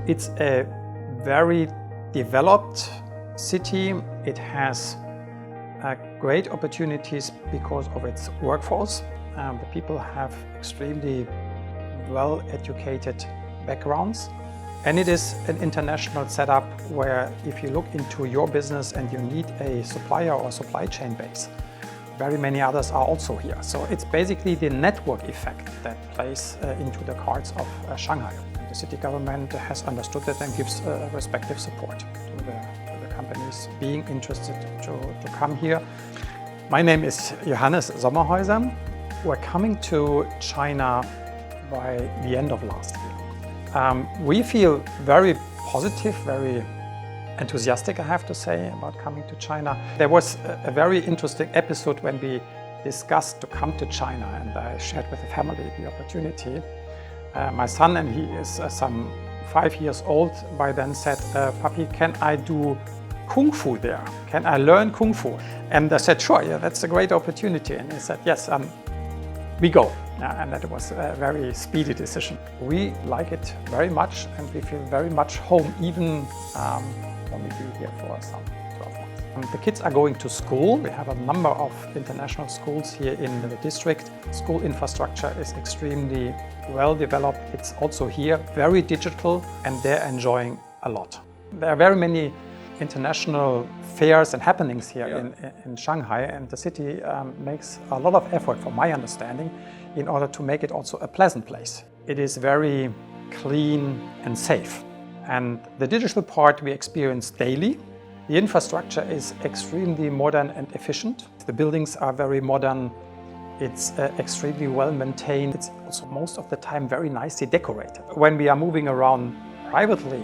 It's a very developed city. It has great opportunities because of its workforce. The people have extremely well-educated backgrounds. And it is an international setup where if you look into your business and you need a supplier or supply chain base, very many others are also here. So it's basically the network effect that plays into the cards of Shanghai. The city government has understood it and gives respective support to the companies being interested to come here. My name is Johannes Sommerhaeuser. We're coming to China by the end of last year. We feel very positive, very enthusiastic, I have to say, about coming to China. There was a very interesting episode when we discussed to come to China, and I shared with the family the opportunity. My son, and he is some 5 years old by then, said, "Papi, can I do Kung Fu there? Can I learn Kung Fu?" And I said, "Sure, yeah, that's a great opportunity." And he said, "Yes, we go." And that was a very speedy decision. We like it very much, and we feel very much home, even when we be here for some 12 months. The kids are going to school. We have a number of international schools here in the district. School infrastructure is extremely well developed. It's also here very digital, and they're enjoying a lot. There are very many international fairs and happenings here in Shanghai, and the city makes a lot of effort, from my understanding, in order to make it also a pleasant place. It is very clean and safe. And the digital part we experience daily. The infrastructure is extremely modern and efficient. The buildings are very modern. It's extremely well maintained. It's also most of the time very nicely decorated. When we are moving around privately,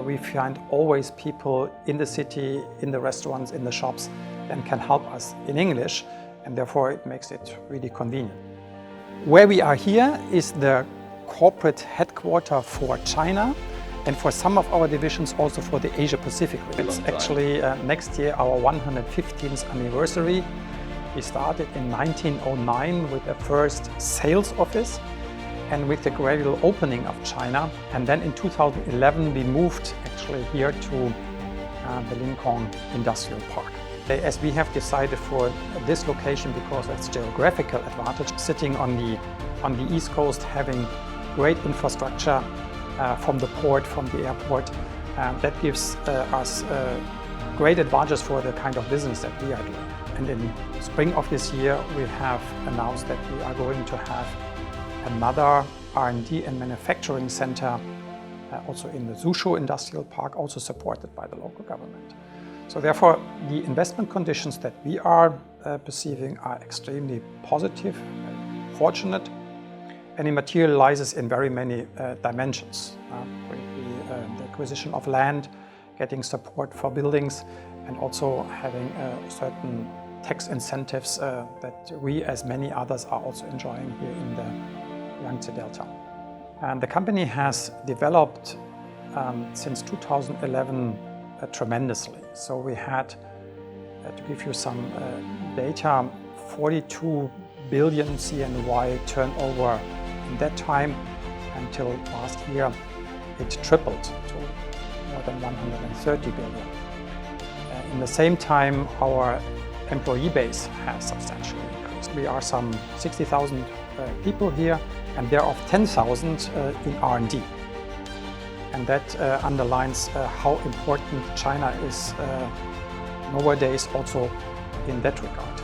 we find always people in the city, in the restaurants, in the shops, and can help us in English, and therefore it makes it really convenient. Where we are here is the corporate headquarters for China, and for some of our divisions also for the Asia Pacific. It's actually next year our 115th anniversary. We started in 1909 with the first sales office and with the gradual opening of China. And then in 2011 we moved actually here to the Lincoln Industrial Park. As we have decided for this location because it's geographical advantage, sitting on the East Coast, having great infrastructure from the port, from the airport, that gives us great advantages for the kind of business that we are doing. And in spring of this year, we have announced that we are going to have another R&D and manufacturing center also in the Suzhou Industrial Park, also supported by the local government. So therefore, the investment conditions that we are perceiving are extremely positive, fortunate, and it materializes in very many dimensions. The acquisition of land, getting support for buildings, and also having certain tax incentives that we, as many others, are also enjoying here in the Yangtze Delta. And the company has developed since 2011 tremendously. So we had, to give you some data, 42 billion CNY turnover in that time. Until last year it tripled to more than 130 billion. In the same time, our employee base has substantially increased. We are some 60,000 people here, and thereof 10,000 in R&D. And that underlines how important China is nowadays also in that regard.